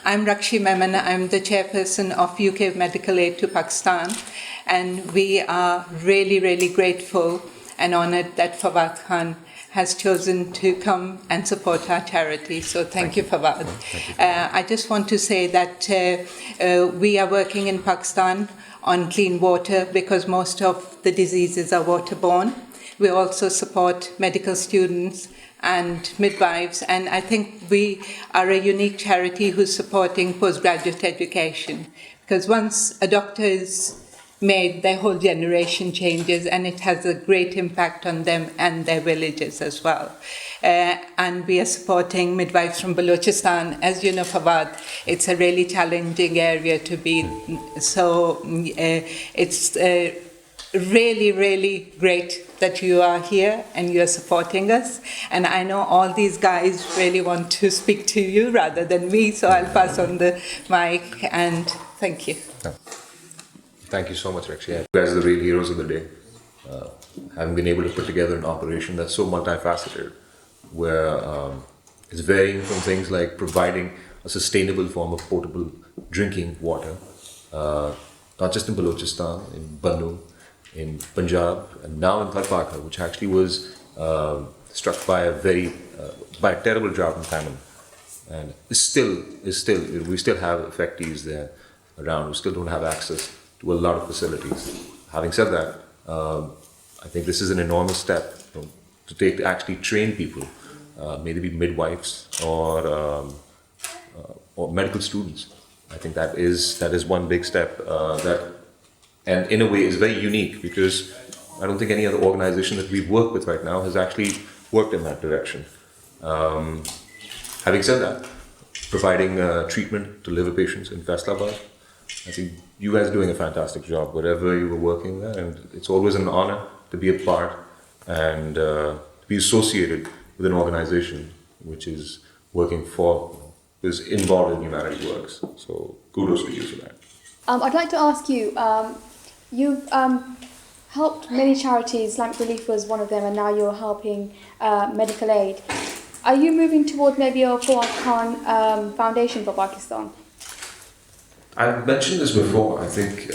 I'm Rakshi Memon. I'm the chairperson of UK Medical Aid to Pakistan, and we are really, really grateful and honoured that Fawad Khan has chosen to come and support our charity. So thank you, Fawad. I just want to say that we are working in Pakistan on clean water because most of the diseases are waterborne. We also support medical students and midwives, and I think we are a unique charity who's supporting postgraduate education, because once a doctor is made, their whole generation changes, and it has a great impact on them and their villages as well. And we are supporting midwives from Balochistan. As you know, Fawad, it's a really challenging area to be, so it's really, really great that you are here and you are supporting us. And I know all these guys really want to speak to you rather than me, so I'll pass on the mic, and thank you. Thank you so much, Rakshi. You guys are the real heroes of the day. Having been able to put together an operation that's so multifaceted, where it's varying from things like providing a sustainable form of potable drinking water, not just in Balochistan, in Bannu, in Punjab, and now in Faad, which actually was struck by a terrible drought and famine, and we still have affectees there around. We still don't have access to a lot of facilities. Having said that, I think this is an enormous step to take to actually train people, maybe be midwives or medical students. I think that is one big step and in a way is very unique, because I don't think any other organization that we've worked with right now has actually worked in that direction. Having said that, providing treatment to liver patients in Faisalabad, I think you guys are doing a fantastic job, wherever you were working there, and it's always an honor to be a part and to be associated with an organization which is working is involved in humanity works. So kudos to you for that. I'd like to ask you, you've helped many charities. Islamic Relief was one of them, and now you're helping medical aid. Are you moving toward maybe a Fawad Khan Foundation for Pakistan? I've mentioned this before. I think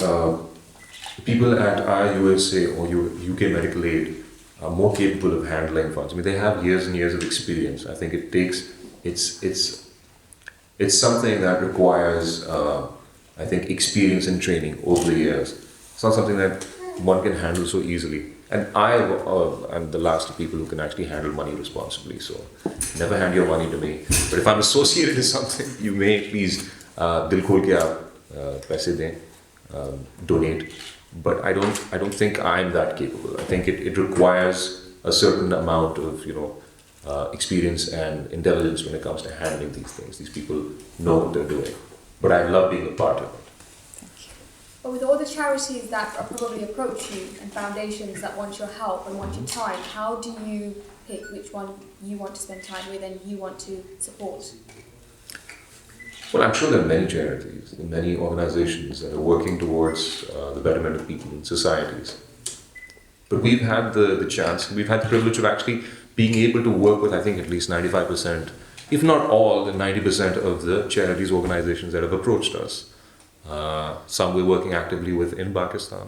people at IUSA or UK Medical Aid are more capable of handling funds. I mean, they have years and years of experience. I think it's something that requires, I think, experience and training over the years. It's not something that one can handle so easily. And I'm the last of people who can actually handle money responsibly. So never hand your money to me. But if I'm associated with something, you may please dil khol ke aap paise dein, donate. But I don't think I'm that capable. I think it requires a certain amount of experience and intelligence when it comes to handling these things. These people know what they're doing. But I love being a part of it. But with all the charities that probably approach you and foundations that want your help and want your time, how do you pick which one you want to spend time with and you want to support? Well, I'm sure there are many charities and many organizations that are working towards the betterment of people in societies. But we've had the chance, we've had the privilege of actually being able to work with, I think, at least 95%, if not all, the 90% of the charities, organizations that have approached us. Some we're working actively with in Pakistan.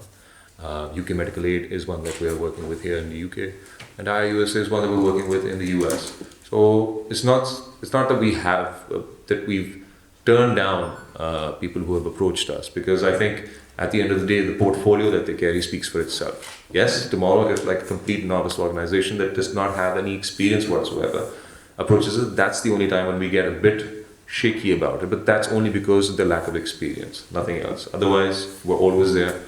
UK Medical Aid is one that we're working with here in the UK, and IUSA is one that we're working with in the US. So it's not that we've turned down people who have approached us, because I think at the end of the day, the portfolio that they carry speaks for itself. Yes, tomorrow if like a complete novice organization that does not have any experience whatsoever approaches it, that's the only time when we get a bit shaky about it, but that's only because of the lack of experience, nothing else. Otherwise, we're always there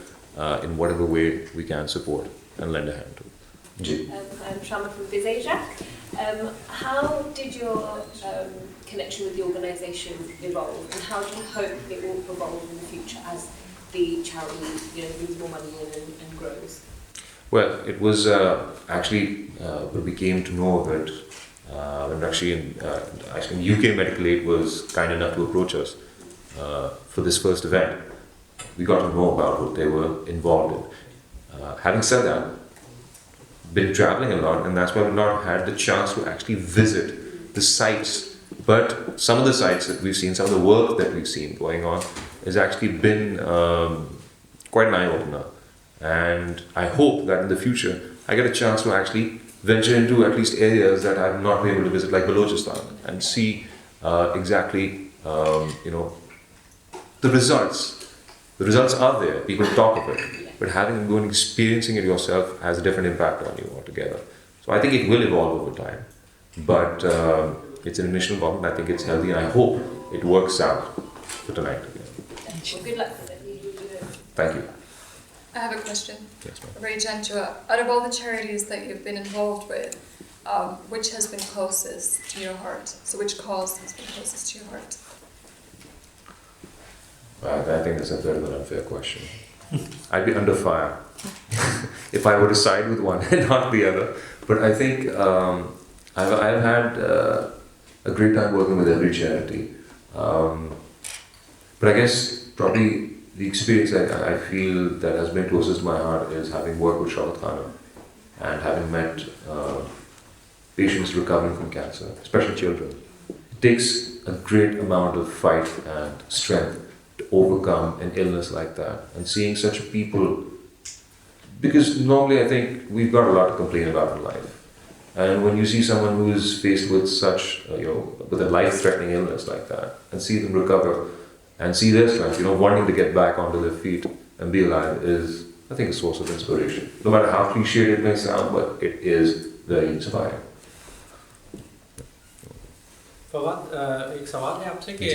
in whatever way we can support and lend a hand to. I'm Shama from BizAsia. How did your connection with the organisation evolve, and how do you hope it will evolve in the future as the charity brings more money in and grows? Well, it was actually when we came to know of it, when actually UK Medical Aid was kind enough to approach us for this first event. We got to know about what they were involved in. Having said that, been traveling a lot, and that's why we've not had the chance to actually visit the sites But some of the sites that we've seen, some of the work that we've seen going on has actually been quite an eye-opener. And I hope that in the future I get a chance to actually venture into at least areas that I've not been able to visit, like Balochistan, and see exactly, the results. The results are there, people talk of it, but having and going and experiencing it yourself has a different impact on you altogether. So I think it will evolve over time, but it's an initial involvement. I think it's healthy, and I hope it works out for tonight. Well, good luck with it. Thank you. I have a question. Yes, ma'am. Very gentle. Out of all the charities that you've been involved with, which has been closest to your heart? So which cause has been closest to your heart? I think that's a bit of an unfair question. I'd be under fire if I were to side with one and not the other. But I think I've had a great time working with every charity. But I guess probably the experience I feel that has been closest to my heart is having worked with Faad Khan and having met patients recovering from cancer, especially children. It takes a great amount of fight and strength to overcome an illness like that, and seeing such people, because normally I think we've got a lot to complain about in life, and when you see someone who is faced with such with a life-threatening illness like that, and see them recover and see their strength, wanting to get back onto their feet and be alive, is, I think, a source of inspiration. No matter how cliched it may sound, but it is very inspiring. Fawad, एक सवाल है आपसे कि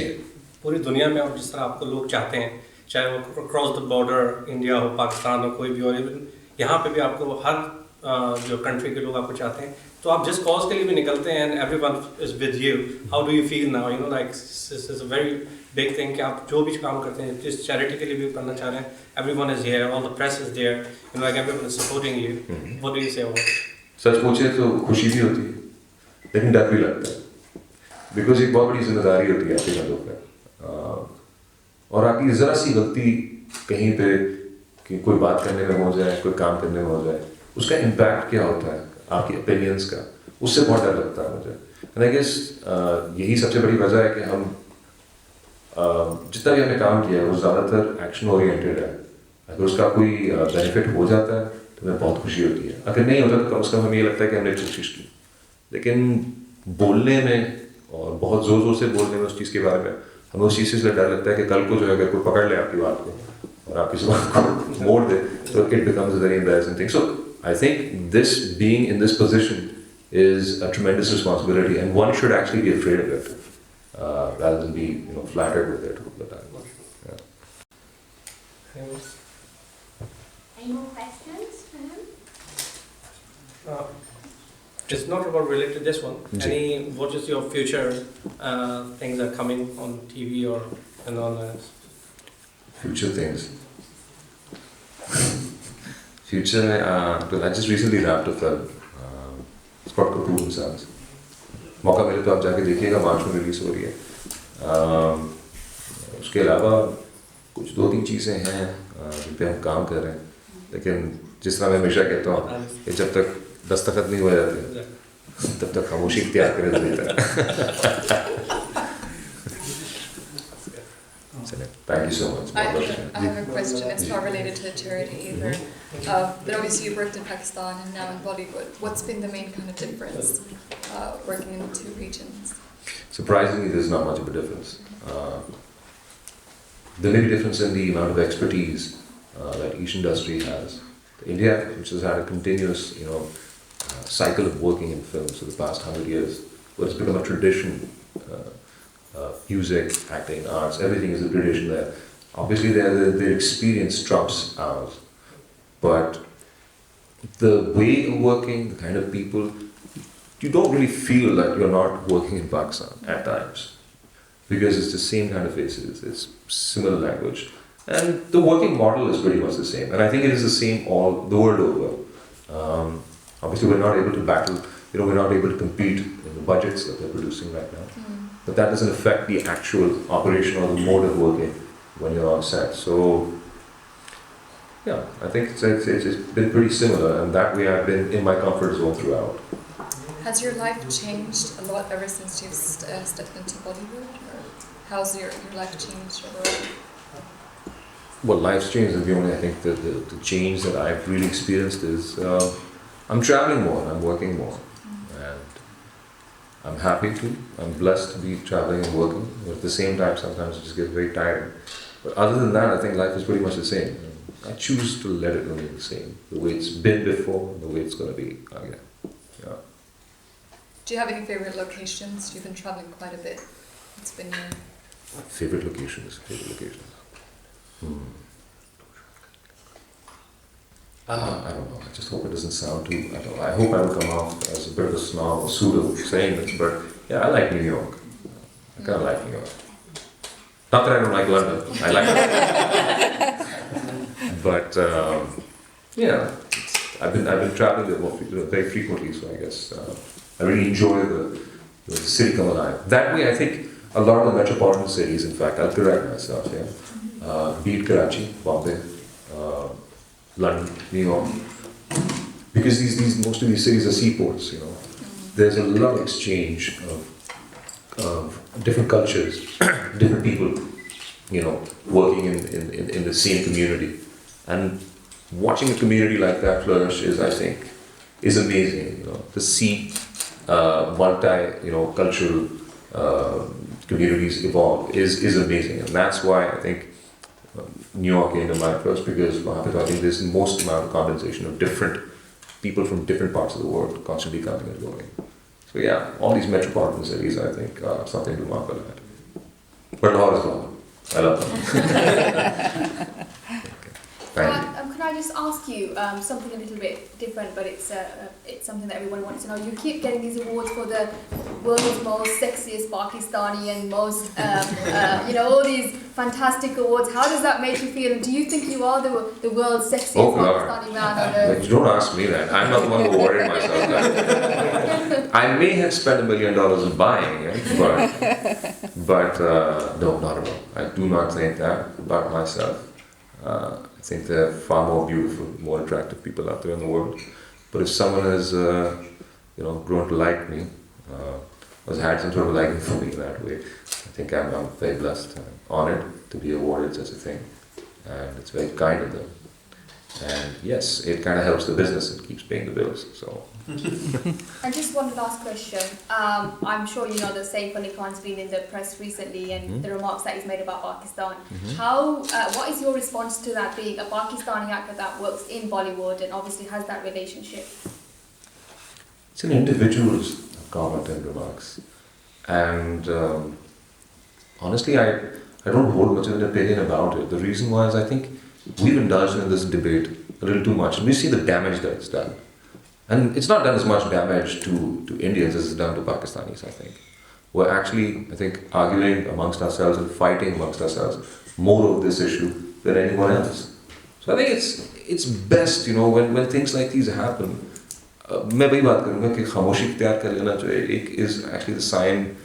पूरी दुनिया में अब जिस तरह आपको लोग चाहते हैं, चाहे वो क्रॉस द बॉर्डर इंडिया हो, पाकिस्तान हो, कोई भी, और इवन यहाँ पे भी आपको हर जो कंट्री के लोग आपको चाहते हैं, तो आप जिस कॉज के लिए भी निकलते हैं, everyone is with you, how do you feel now? Like this is a very big thing कि आप जो भी काम करते हैं, जिस चैरिटी के लिए भी करना चाह रहे हैं, everyone is here, all the press is there, like everyone is supporting you. What do you say about? सच पूछे तो खुशी भी होती है, लेकिन डर भी लगता है, बिकॉज एक बहुत बड़ी जिम्मेदारी होती है आपके कंधों पे, और आपकी ज़रा सी गलती कहीं पे कि कोई बात करने में हो जाए, कोई काम करने में हो जाए, उसका इम्पैक्ट क्या होता है आपकी ओपिनियंस का, उससे बहुत डर लगता है मुझे. एंड आई गेस यही सबसे बड़ी वजह है कि हम जितना भी हमने काम किया है वो ज़्यादातर एक्शन ओरिएंटेड है. अगर उसका कोई बेनिफिट हो जाता है तो हमें बहुत खुशी होती है, अगर नहीं होता तो कम से कम हमें ये लगता है कि हमने कोशिश की. लेकिन बोलने में और बहुत ज़ोर ज़ोर से बोलने में उस चीज़ के बारे में हमें उस चीज़ से इसलिए डर लगता है कि कल को जो है अगर कोई पकड़ ले आपकी बात को और आपकी ज़बान को मोड़ दे, तो it becomes a very embarrassing thing. So I think this being in this position is a tremendous responsibility, and one should actually be afraid of it rather than be flattered with it all the time. Yeah. Any more questions for him? It's not about related to this one. What is your future things that are coming on TV or and on Future things. Future, I just recently wrapped a film. It's called Khoobsurat. मौका मिले तो आप जाके देखिएगा, मार्च में release हो रही है. उसके अलावा कुछ 2-3 चीज़ें हैं जिन पे हम काम कर रहे हैं, लेकिन जिस तरह मैं हमेशा कहता हूँ कि जब तक दस्तखत नहीं हो जाते तब तक खामोशी इख्तियार करें देता. Thank you so much. I have a question. It's not related to the charity either. But obviously you've worked in Pakistan and now in Bollywood. What's been the main kind of difference working in the two regions? Surprisingly, there's not much of a difference. There may be a difference in the amount of expertise that each industry has. India, which has had a continuous, cycle of working in films for the past 100 years, but it's become a tradition. Music, acting, arts, everything is a tradition there. Obviously, their experience trumps ours, but the way of working, the kind of people, you don't really feel that you're not working in Pakistan at times, because it's the same kind of faces, it's similar language, and the working model is pretty much the same. And I think it is the same all the world over. Obviously, we're not able to battle. We're not able to compete in the budgets that they're producing right now. But that doesn't affect the actual operation or the mode of working when you're on set. So, yeah, I think it's been pretty similar, and that way I've been in my comfort zone throughout. Has your life changed a lot ever since you've stepped into Bollywood? Or how's your life changed overall? Well, life's changed. And the only, I think, the change that I've really experienced is I'm traveling more, I'm working more. And I'm happy to, I'm blessed to be traveling and working. But at the same time, sometimes it just gets very tiring. But other than that, I think life is pretty much the same. I choose to let it remain the same, the way it's been before, the way it's going to be again. Yeah. Do you have any favorite locations? You've been traveling quite a bit. It's been your... Favorite locations. I don't know. I just hope it doesn't sound too. I don't know. I hope I will come off as a bit of a snob or pseudo saying this, but yeah, I like New York. I kind of like New York. Not that I don't like London. I like it. But yeah, I've been traveling there very frequently, so I guess I really enjoy the city come alive. That way, I think a lot of the metropolitan cities, in fact, I'll correct myself, yeah, be it Karachi, Bombay, London, New York, because most of these cities are seaports, you know. There's a lot of exchange of different cultures, different people, you know, working in the same community, and watching a community like that flourish is, I think, is amazing. You know, to see cultural communities evolve is amazing, and that's why I think New York came to mind first, because I think there's the most amount of condensation of different people from different parts of the world constantly coming and going. So yeah, all these metropolitan cities, I think, are something to marvel at. But Lahore is Lahore. I love them. Can I just ask you something a little bit different, but it's something that everyone wants to know. You keep getting these awards for the world's most sexiest Pakistani and most, all these fantastic awards. How does that make you feel? And do you think you are the world's sexiest Pakistani man? But you don't ask me that. I'm not the one who awarded myself that. I may have spent $1 million in buying it, but no, not at all. I do not think that about myself. I think there are far more beautiful, more attractive people out there in the world. But if someone has, grown to like me, has had some sort of liking for me that way, I think I'm very blessed. I'm honored to be awarded such a thing, and it's very kind of them. And yes, it kind of helps the business and keeps paying the bills. So. And just one last question. I'm sure you know that Saif Ali Khan's been in the press recently, and the remarks that he's made about Pakistan. What is your response to that, being a Pakistani actor that works in Bollywood and obviously has that relationship? It's an individual's comment and remarks, and honestly, I don't hold much of an opinion about it. The reason why is I think we've indulged in this debate a little too much, and we see the damage that it's done. And it's not done as much damage to Indians as it's done to Pakistanis, I think. We're actually, I think, arguing amongst ourselves and fighting amongst ourselves more over this issue than anyone else. So I think it's best, when things like these happen, मैं वही बात करूँगा कि खामोशी इख्तियार कर लेना जो is actually the sign,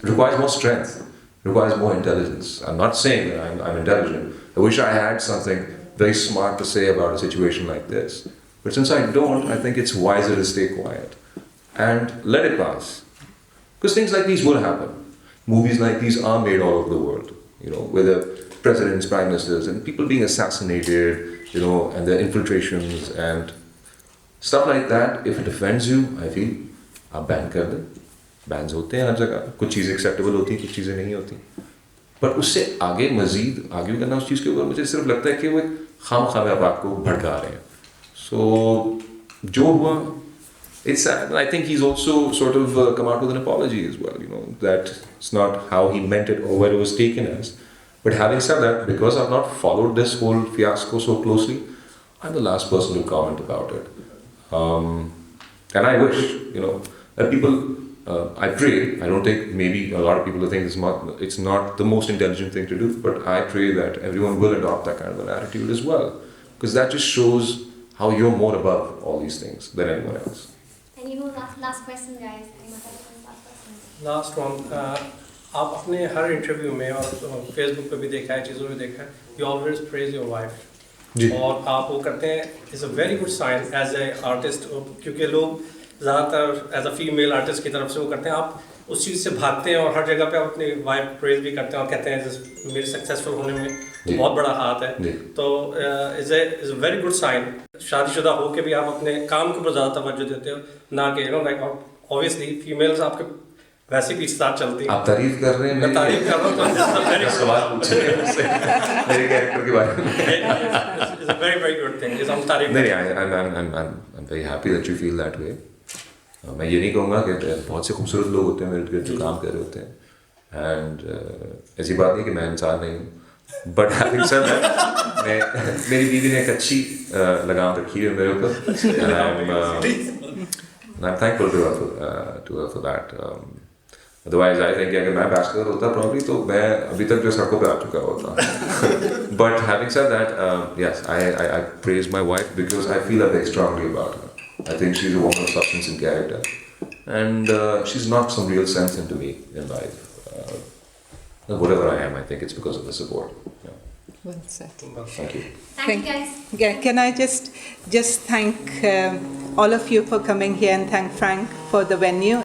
requires more strength, requires more intelligence. I'm not saying that I'm intelligent. I wish I had something very smart to say about a situation like this. But since I don't, I think it's wiser to stay quiet and let it pass. Because things like these will happen. Movies like these are made all over the world, with the presidents, prime ministers, and people being assassinated, and the infiltrations and stuff like that. If it offends you, I feel, आप ban कर दें. Bans होते हैं हर जगह. कुछ चीज़ें acceptable होती हैं, कुछ चीज़ें नहीं होती. But उससे आगे मज़ीद आर्ग्यू करना उस चीज़ के ऊपर मुझे सिर्फ लगता है कि वो खामख़ा में आपको भड़का रहे हैं. So, जो हुआ, it's sad. And I think he's also sort of come out with an apology as well, that it's not how he meant it or where it was taken as. But having said that, because I've not followed this whole fiasco so closely, I'm the last person to comment about it. And I wish, that people, I pray, I don't think maybe a lot of people think it's not the most intelligent thing to do, but I pray that everyone will adopt that kind of an attitude as well. Because that just shows how you're more above all these things than anyone else. And last question, guys. Last one. आप अपने हर interview में और Facebook पे भी देखा है, चीज़ों में देखा है, you always praise your wife. जी। और आप वो करते हैं is a very good sign as a artist, क्योंकि लोग ज़्यादातर एज अ फीमेल आर्टिस्ट की तरफ से वो करते हैं, आप उस चीज़ से भागते हैं और हर जगह पे आप अपनी वाइफ को प्रेज भी करते हैं और कहते हैं मेरे सक्सेसफुल होने में बहुत बड़ा हाथ है। तो is a very good sign. शादीशुदा हो के भी आप अपने काम के ऊपर ज़्यादा तवज्जो देते हो, ना कि लाइक ऑब्वियसली फीमेल्स आपके वैसे भी साथ चलती हैं। आप तारीफ कर रहे हैं, मैं तारीफ कर रहा हूँ तो सवाल पूछे मेरे कैरेक्टर के बारे में। It's a very very good thing. हम तारीफ नहीं, I'm very happy that you feel that way. मैं ये नहीं कहूँगा कि बहुत से खूबसूरत लोग होते हैं मेरे इर्द जो काम कर रहे होते हैं, एंड ऐसी बात नहीं कि मैं इंसान नहीं हूँ, बट हैविंग सेड दैट मेरी बीवी ने एक अच्छी लगाम रखी है मेरे ऊपर, and I'm thankful to her for that. Otherwise, I think अगर मैं बैचलर होता probably तो मैं अभी तक जो सड़कों पे आ चुका होता. But having said that, yes, I praise my wife because I feel very strongly about her. I think she's a woman of substance and character, and she's knocked some real sense into me in life. Whatever I am, I think it's because of the support. Yeah. Well said. Thank you. Thank you guys. Yeah, can I just thank all of you for coming here and thank Frank for the venue.